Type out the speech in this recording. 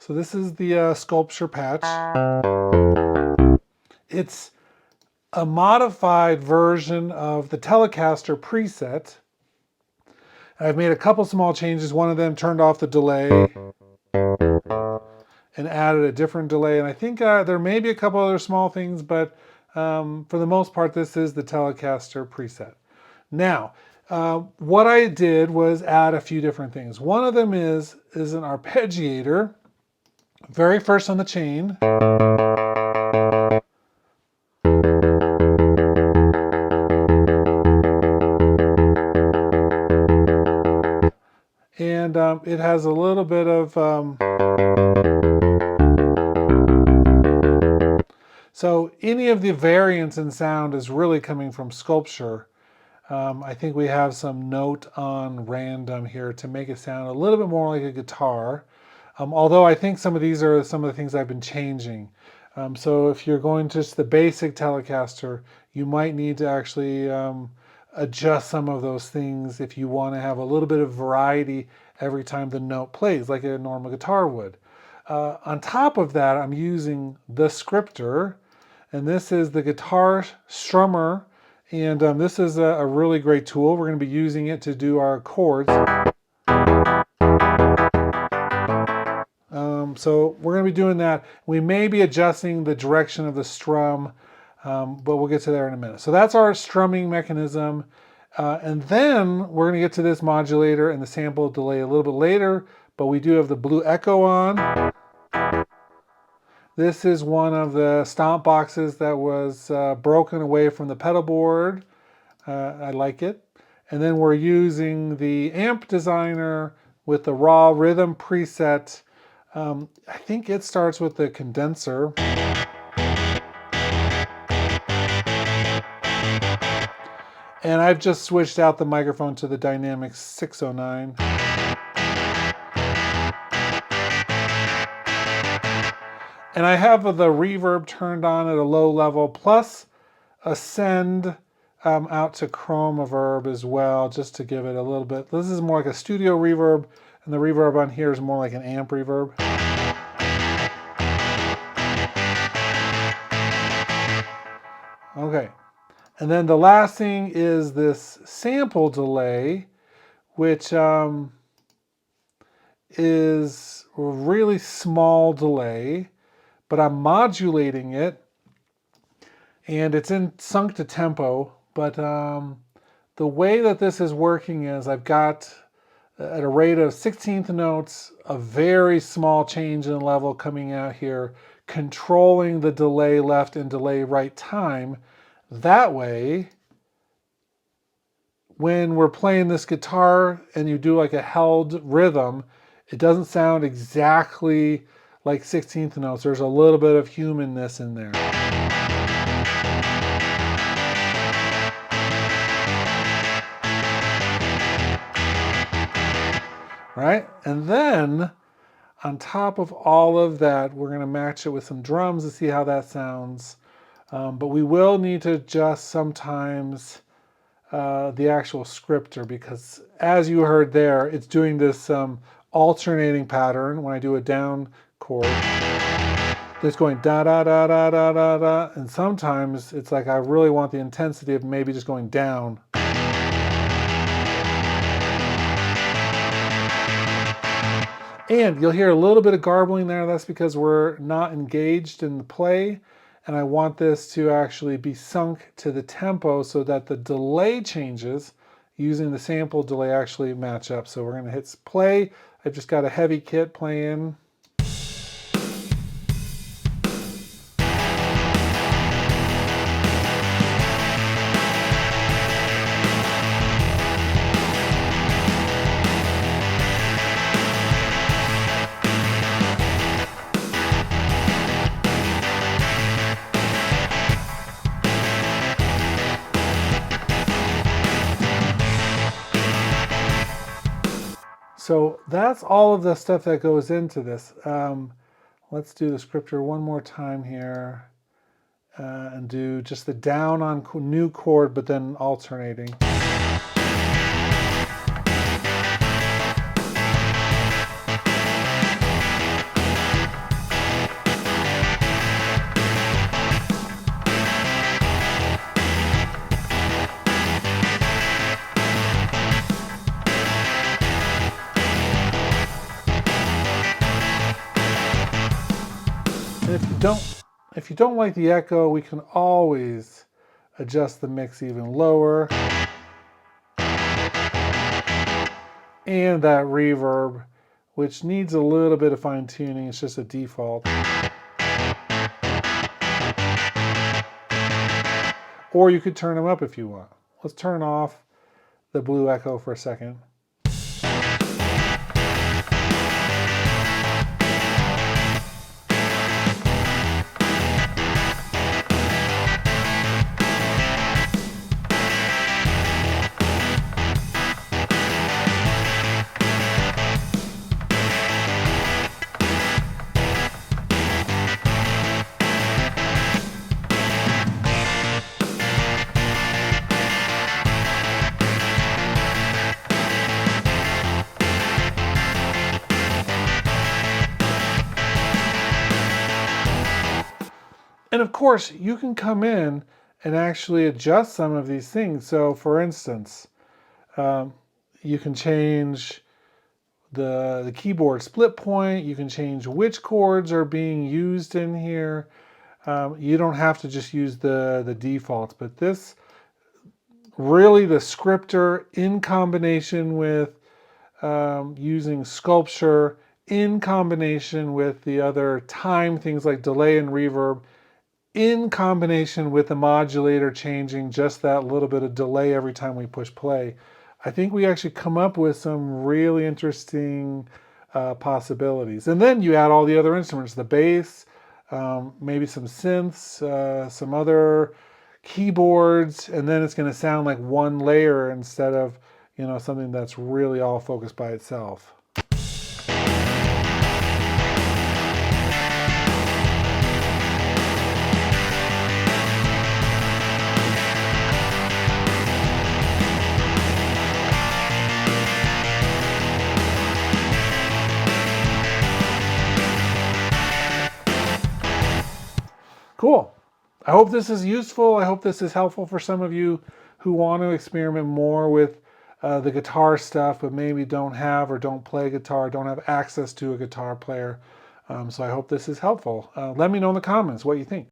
So this is the sculpture patch. It's a modified version of the Telecaster preset. I've made a couple small changes. One of them turned off the delay and added a different delay. And I think there may be a couple other small things, but for the most part, this is the Telecaster preset. Now, what I did was add a few different things. One of them is an arpeggiator, very first on the chain. And it has a little bit of... so any of the variance in sound is really coming from Sculpture. I think we have some note on random here to make it sound a little bit more like a guitar. Although I think some of these are some of the things I've been changing. So if you're going to just the basic Telecaster, you might need to actually adjust some of those things if you want to have a little bit of variety every time the note plays, like a normal guitar would. On top of that, I'm using the scripter, and this is the guitar strummer, and this is a really great tool. We're going to be using it to do our chords. So we're going to be doing that. We may be adjusting the direction of the strum, but we'll get to there in a minute. So that's our strumming mechanism. And then we're going to get to this modulator and the sample delay a little bit later, but we do have the blue echo on. This is one of the stomp boxes that was broken away from the pedal board. I like it. And then we're using the amp designer with the raw rhythm preset. I think it starts with the condenser. And I've just switched out the microphone to the Dynamic 609. And I have the reverb turned on at a low level, plus a send out to chroma as well, just to give it a little bit. This is more like a studio reverb, and the reverb on here is more like an amp reverb. Okay, and then the last thing is this sample delay, which is a really small delay, but I'm modulating it, and it's in sunk to tempo. But the way that this is working is I've got, at a rate of 16th notes, a very small change in level coming out here, controlling the delay left and delay right time. That way, when we're playing this guitar and you do like a held rhythm, it doesn't sound exactly like 16th notes. There's a little bit of humanness in there. Right? And then on top of all of that, we're going to match it with some drums to see how that sounds. But we will need to adjust sometimes the actual scripter, because as you heard there, it's doing this alternating pattern when I do a down chord. It's going da da da da da da da, and sometimes it's like I really want the intensity of maybe just going down. And you'll hear a little bit of garbling there. That's because we're not engaged in the play, and I want this to actually be sunk to the tempo so that the delay changes using the sample delay actually match up. So we're going to hit play. I've just got a heavy kit playing. So that's all of the stuff that goes into this. Let's do the scripter one more time here and do just the down on new chord, but then alternating. if you don't like the echo, we can always adjust the mix even lower. And that reverb, which needs a little bit of fine tuning, it's just a default. Or you could turn them up if you want. Let's turn off the blue echo for a second. And of course, you can come in and actually adjust some of these things. So for instance, you can change the keyboard split point. You can change which chords are being used in here. You don't have to just use the defaults, but this really, the scripter in combination with using sculpture in combination with the other time things like delay and reverb, in combination with the modulator changing just that little bit of delay every time we push play, I think we actually come up with some really interesting possibilities. And then you add all the other instruments, the bass, maybe some synths, some other keyboards, and then it's going to sound like one layer instead of, something that's really all focused by itself. Cool. I hope this is useful. I hope this is helpful for some of you who want to experiment more with the guitar stuff, but maybe don't have or don't play guitar, don't have access to a guitar player. So I hope this is helpful. Let me know in the comments what you think.